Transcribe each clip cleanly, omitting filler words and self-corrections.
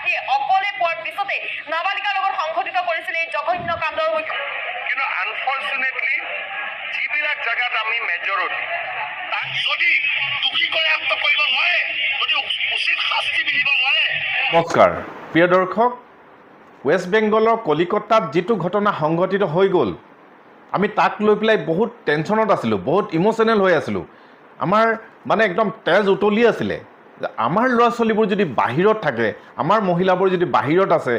আহি অকলে পোৱাৰ পিছতে নাবালিকাৰ লগত সংঘটিত কৰিছিল এই জঘন্য কাণ্ডৰ কিন্তু আনফৰ্চুনেটলি যিবিলাক জায়গাত আমি মেজৰিটি তাক যদি দুখী কৰে আত্ম কৰিব নোৱাৰে যদি উচিত শাস্তি বিহিব নোৱাৰে। নমস্কাৰ প্ৰিয় দৰ্শক, ৱেষ্ট বেংগলৰ কলিকতাত যিটো ঘটনা সংঘটিত হৈ গ'ল, আমি তাক লৈ পেলাই বহুত টেনশ্যনত আছিলোঁ, বহুত ইম'চনেল হৈ আছিলোঁ। আমাৰ মানে একদম তেজ উতলি আছিলে। আমাৰ ল'ৰা ছোৱালীবোৰ যদি বাহিৰত থাকে, আমাৰ মহিলাবোৰ যদি বাহিৰত আছে,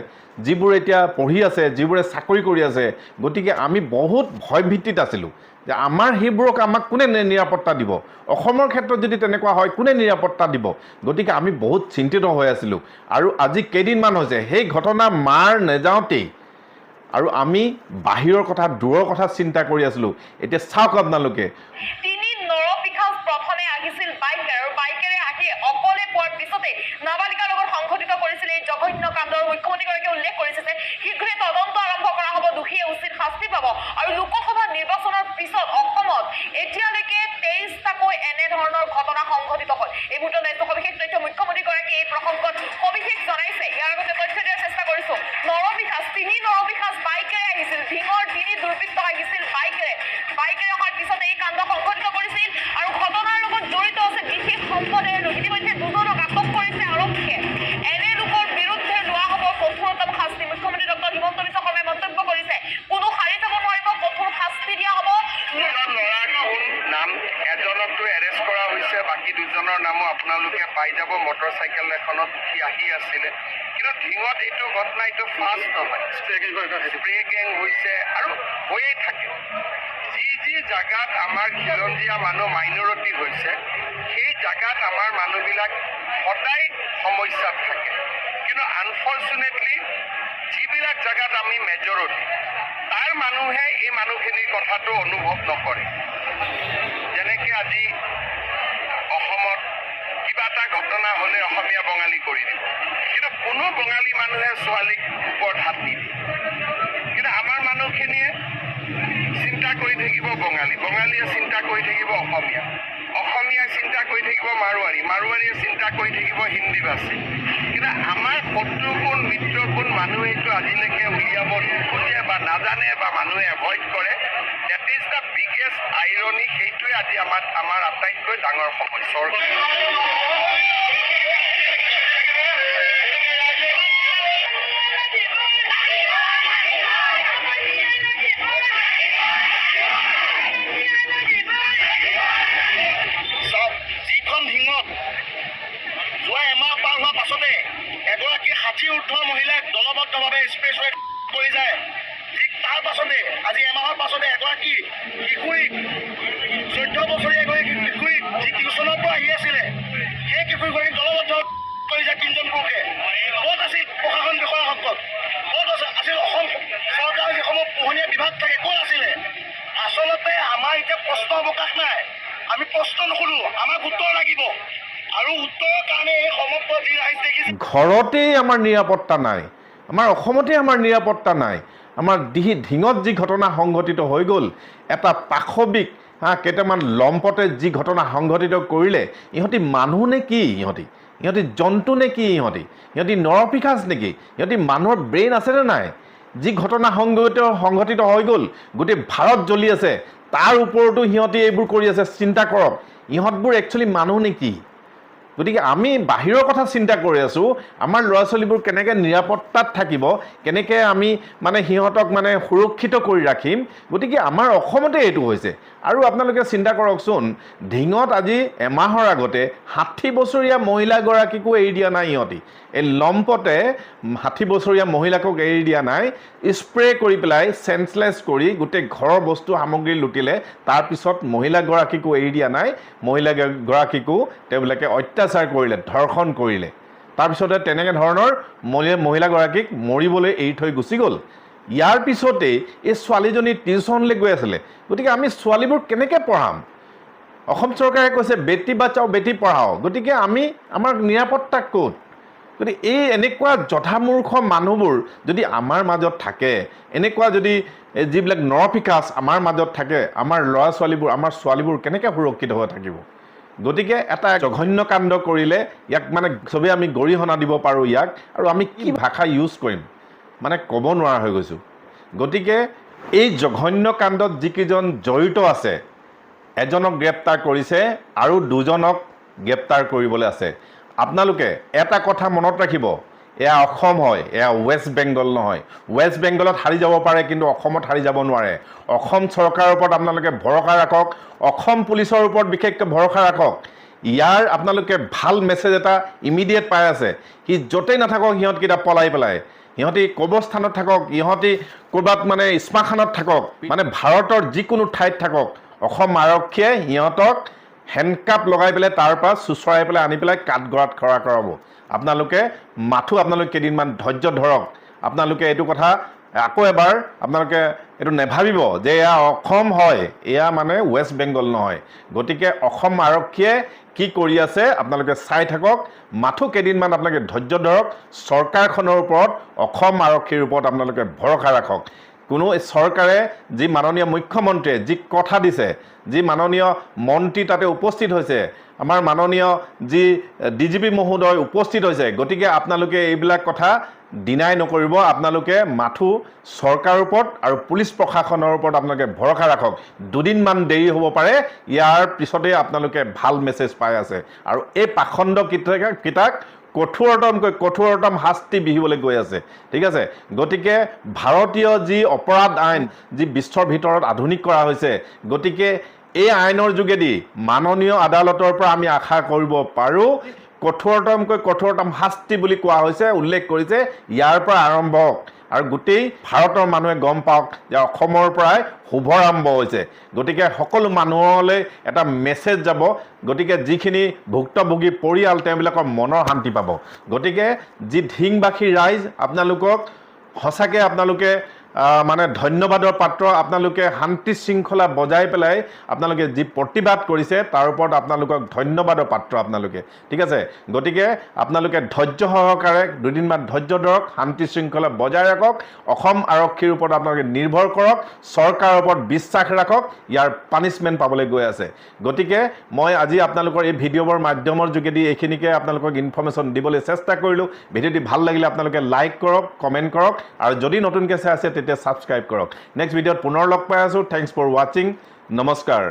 যিবোৰ এতিয়া পঢ়ি আছে, যিবোৰে চাকৰি কৰি আছে, গতিকে আমি বহুত ভয়ভীতিত আছিলোঁ যে আমাৰ সেইবোৰক আমাক কোনে নিৰাপত্তা দিব, অসমৰ ক্ষেত্ৰত যদি তেনেকুৱা হয় কোনে নিৰাপত্তা দিব। গতিকে আমি বহুত চিন্তিত হৈ আছিলোঁ। আৰু আজি কেইদিনমান হৈছে সেই ঘটনা মাৰ নেযাওঁতেই আৰু আমি বাহিৰৰ কথা, দূৰৰ কথা চিন্তা কৰি আছিলোঁ। এতিয়া চাওক আপোনালোকে, তিনি নৰপিশাচ প্ৰথমে আহিছিল বাইকেৰে আৰু বাইকেৰে আহি অকলে পোৱাৰ পিছতে নাবালিকাৰ লগত সংঘটিত কৰিছিল এই জঘন্য কাণ্ডৰ মুখ্যমন্ত্ৰীগৰাকীয়ে উল্লেখ কৰিছে যে শীঘ্ৰে তদন্ত আৰম্ভ কৰা হ'ব, দোষীয়ে উচিত শাস্তি পাব। আৰু লোকসভা নিৰ্বাচনৰ পিছত অসমত এতিয়ালৈকে 23টাকৈ এনেধৰণৰ ঘটনা সংঘটিত হ'ল। এই মুহূৰ্তত সবিশেষ তথ্য মুখ্যমন্ত্ৰীগৰাকীয়ে এই প্ৰসংগত সবিশেষ জনাইছে। ইয়াৰ আগতে তথ্য দিয়াৰ চেষ্টা কৰিছোঁ। তিনি নৰপিশাচ বাইকেৰে আহিছিল, ঢিঙৰ তিনি দুৰ্বৃত্ত আহিছিল বাইকেৰে অহাৰ পিছতে এই কাণ্ড সংঘটিত কৰিছিল। আৰু ঘটনাৰ লগত জড়িত আছে বিশেষ সম্পদেৰে লোক। ইতিমধ্যে দুজনক আটক কৰিছে আৰক্ষীয়ে। এনে লোকৰ বিৰুদ্ধে লোৱা হ'ব কঠোৰতম শাস্তি। মুখ্যমন্ত্ৰী ডক্টৰ হিমন্ত বিশ্ব শৰ্মাই মন্তব্য কৰিছে, কোনো সাৰি যাব নোৱাৰিব, কঠোৰ শাস্তি দিয়া হ'ব। নাম এজনকতো এৰেষ্ট কৰা হৈছে, বাকী দুজনৰ নামো আপোনালোকে পাই যাব। মটৰচাইকেল এখনত উঠি আহি আছিলে। কিন্তু ঢিঙত এইটো ঘটনা এইটো ফাৰ্ষ্ট নহয়, স্প্ৰে গেং হৈছে আৰু হৈয়ে থাকে। যি জাগাত আমাৰ খিলঞ্জীয়া মানুহ মাইনৰিটি হৈছে, সেই জাগাত আমাৰ মানুহবিলাক সদায় সমস্যাত থাকে। কিন্তু আনফৰ্চুনেটলি যিবিলাক জাগাত আমি মেজৰিটি তাৰ মানুহে এই মানুহখিনিৰ কথাটো অনুভৱ নকৰে। যেনেকৈ আজি অসমত কিবা এটা ঘটনা হ'লে অসমীয়া বঙালী কৰি দিব, কিন্তু কোনো বঙালী মানুহে ছোৱালীক ওপৰত হাত নিদিয়ে। কিন্তু আমাৰ মানুহখিনিয়ে চিন্তা কৰি থাকিব বঙালীয়ে চিন্তা কৰি থাকিব অসমীয়াই চিন্তা কৰি থাকিব মাৰোৱাৰীয়ে চিন্তা কৰি থাকিব হিন্দীভাষী। কিন্তু আমাৰ শত্ৰু কোন মিত্ৰ কোন মানুহে এইটো আজিলৈকে উলিয়াব নোখোজে বা নাজানে বা মানুহে এভইড কৰে। That is the biggest irony. সেইটোৱে আজি আমাৰ আটাইতকৈ ডাঙৰ সমস্যা। মহিলাক দলবদ্ধভাৱে স্পেচৱে কৰি যায়। ঠিক তাৰ পাছতে আজি এমাহৰ পাছতে এগৰাকী কিশোৰীক 14 বছৰীয়া এগৰাকী কিশোৰীক যি টিউচনৰ পৰা আহি আছিলে, সেই কিশোৰীগৰাকীক দলবদ্ধ কৰি যায় তিনিজনপুৰকে। ক'ত আছিল প্ৰশাসন বিষয়াসকল? ক'ত আছিল অসম চৰকাৰৰ যিসমূহ পোহনীয়া বিভাগ থাকে, ক'ত আছিলে? আচলতে আমাৰ এতিয়া প্ৰশ্ন অৱকাশ নাই। আমি প্ৰশ্ন নুসুধো, আমাক উত্তৰ লাগিব। আৰু উত্তৰৰ কাৰণে এই সমগ্ৰ যি ৰাইজ দেখিছে, ঘৰতেই আমাৰ নিৰাপত্তা নাই, আমাৰ অসমতেই আমাৰ নিৰাপত্তা নাই। আমাৰ ঢিঙত যি ঘটনা সংঘটিত হৈ গ'ল, এটা পাশবিক কেইটামান লম্পতে যি ঘটনা সংঘটিত কৰিলে, ইহঁতি মানুহ নে কি? ইহঁতি জন্তু নে কি? ইহঁতি নৰপিশাচ নেকি? ইহঁতি মানুহৰ ব্ৰেইন আছেনে নাই? যি ঘটনা সংঘটিত হৈ গ'ল, গোটেই ভাৰত জ্বলি আছে, তাৰ ওপৰতো সিহঁতি এইবোৰ কৰি আছে। চিন্তা কৰক, ইহঁতবোৰ একচুৱেলি মানুহ নেকি? গতিকে আমি বাহিৰৰ কথা চিন্তা কৰি আছোঁ, আমাৰ ল'ৰা ছোৱালীবোৰ কেনেকৈ নিৰাপত্তাত থাকিব, কেনেকৈ আমি মানে সিহঁতক মানে সুৰক্ষিত কৰি ৰাখিম। গতিকে আমাৰ অসমতে এইটো হৈছে। আৰু আপোনালোকে চিন্তা কৰকচোন, ঢিঙত আজি এমাহৰ আগতে 60 বছৰীয়া মহিলাগৰাকীকো এৰি দিয়া নাই ইহঁতি। এই লম্পতে 60 বছৰীয়া মহিলাকক এৰি দিয়া নাই, স্প্ৰে কৰি পেলাই চেন্সলেছ কৰি গোটেই ঘৰৰ বস্তু সামগ্ৰী লুটিলে। তাৰপিছত মহিলাগৰাকীকো এৰি দিয়া নাই, মহিলাগৰাকীকো তেওঁলোকে অত্যাচাৰ কৰিলে, ধৰ্ষণ কৰিলে। তাৰপিছতে তেনেকৈ ধৰণৰ মহিলাগৰাকীক মৰিবলৈ এৰি থৈ গুচি গ'ল। ইয়াৰ পিছতেই এই ছোৱালীজনী টিউচনলৈ গৈ আছিলে। গতিকে আমি ছোৱালীবোৰ কেনেকৈ পঢ়াম? অসম চৰকাৰে কৈছে বেটী বাচাও বেটী পঢ়াও। গতিকে আমাৰ নিৰাপত্তা ক'ত? গতিকে এনেকুৱা যথামূৰ্খ মানুহবোৰ যদি আমাৰ মাজত থাকে, এনেকুৱা যদি যিবিলাক নৰপিশাচ আমাৰ মাজত থাকে, আমাৰ ল'ৰা ছোৱালীবোৰ, আমাৰ ছোৱালীবোৰ কেনেকৈ সুৰক্ষিত হৈ থাকিব? গতিকে এটা জঘন্য কাণ্ড কৰিলে ইয়াক মানে চবেই আমি গৰিহণা দিব পাৰোঁ ইয়াক, আৰু আমি কি ভাষা ইউজ কৰিম মানে ক'ব নোৱাৰা হৈ গৈছোঁ। গতিকে এই জঘন্য কাণ্ডত যিকেইজন জড়িত আছে এজনক গ্ৰেপ্তাৰ কৰিছে আৰু দুজনক গ্ৰেপ্তাৰ কৰিবলৈ আছে। আপোনালোকে এটা কথা মনত ৰাখিব, এয়া অসম হয়, এয়া ৱেষ্ট বেংগল নহয়। ৱেষ্ট বেংগলত হাৰি যাব পাৰে কিন্তু অসমত হাৰি যাব নোৱাৰে। অসম চৰকাৰৰ ওপৰত আপোনালোকে ভৰসা ৰাখক, অসম পুলিচৰ ওপৰত বিশেষকৈ ভৰসা ৰাখক। ইয়াৰ আপোনালোকে ভাল মেছেজ এটা ইমিডিয়েট পাই আছে, সি য'তেই নাথাকক সিহঁতকেইটা পলাই পেলাই, সিহঁতি কবৰস্থানত থাকক, সিহঁতি ক'ৰবাত মানে শ্মশানত থাকক, মানে ভাৰতৰ যিকোনো ঠাইত থাকক, অসম আৰক্ষীয়ে সিহঁতক হেণ্ডকাপ লগাই পেলাই তাৰ পৰা চুচৰাই পেলাই আনি পেলাই কাঠগড়াত খৰা কৰাব। আপোনালোকে আপোনালোকে কেইদিনমান ধৈৰ্য ধৰক। আপোনালোকে এইটো কথা আকৌ এবাৰ আপোনালোকে এইটো নেভাবিব যে এয়া অসম হয়, এয়া মানে ৱেষ্ট বেংগল নহয়। গতিকে অসম আৰক্ষীয়ে কি কৰি আছে আপোনালোকে চাই থাকক, কেইদিনমান আপোনালোকে ধৈৰ্য ধৰক। চৰকাৰখনৰ ওপৰত, অসম আৰক্ষীৰ ওপৰত আপোনালোকে ভৰসা ৰাখক। কোনো চৰকাৰে যি মাননীয় মুখ্যমন্ত্ৰীয়ে যি কথা দিছে, যি মাননীয় মন্ত্ৰী তাতে উপস্থিত হৈছে, আমাৰ মাননীয় যি DGP মহোদয় উপস্থিত হৈছে, গতিকে আপোনালোকে এইবিলাক কথা ডিনাই নকৰিব। আপোনালোকে চৰকাৰৰ ওপৰত আৰু পুলিচ প্ৰশাসনৰ ওপৰত আপোনালোকে ভৰসা ৰাখক। দুদিনমান দেৰি হ'ব পাৰে, ইয়াৰ পিছতেই আপোনালোকে ভাল মেছেজ পাই আছে। আৰু এই পাখণ্ড কেইটাক কঠোৰতম শাস্তি বিহিবলৈ গৈ আছে, ঠিক আছে। গতিকে ভাৰতীয় যি অপৰাধ আইন যি বিশ্বৰ ভিতৰত আধুনিক কৰা হৈছে, গতিকে এই আইনৰ যোগেদি মাননীয় আদালতৰ পৰা আমি আশা কৰিব পাৰোঁ কঠোৰতম শাস্তি বুলি কোৱা হৈছে, উল্লেখ কৰিছে। ইয়াৰ পৰা আৰম্ভ হওক আৰু গোটেই ভাৰতৰ মানুহে গম পাওক যে অসমৰ পৰাই শুভাৰম্ভ হৈছে। গতিকে সকলো মানুহলৈ এটা মেছেজ যাব। গতিকে যিখিনি ভুক্তভোগী পৰিয়াল তেওঁবিলাকৰ মনৰ শান্তি পাব। গতিকে যি ধিংবাসী ৰাইজ, আপোনালোকক সঁচাকৈ আপোনালোকে মানে ধন্যবাদৰ পাত্ৰ। আপোনালোকে শান্তি শৃংখলা বজাই পেলাই আপোনালোকে যি প্ৰতিবাদ কৰিছে তাৰ ওপৰত আপোনালোকক ধন্যবাদৰ পাত্ৰ আপোনালোকে, ঠিক আছে। গতিকে আপোনালোকে ধৈৰ্য সহকাৰে দুদিনমান ধৈৰ্য ধৰক, শান্তি শৃংখলা বজাই ৰাখক, অসম আৰক্ষীৰ ওপৰত আপোনালোকে নিৰ্ভৰ কৰক, চৰকাৰৰ ওপৰত বিশ্বাস ৰাখক। ইয়াৰ পানিছমেণ্ট পাবলৈ গৈ আছে। গতিকে মই আজি আপোনালোকৰ এই ভিডিঅ'ৰ মাধ্যমৰ যোগেদি এইখিনিকে আপোনালোকক ইনফৰ্মেশ্যন দিবলৈ চেষ্টা কৰিলোঁ। ভিডিঅ'টি ভাল লাগিলে আপোনালোকে লাইক কৰক, কমেণ্ট কৰক, আৰু যদি নতুনকৈ চাই আছে তেতিয়া ছাবস্ক্ৰাইব কৰক। নেক্সট ভিডিঅ'ত পুনৰ লগ পাই আছোঁ। থেংকছ ফৰ ৱাচিং। নমস্কাৰ।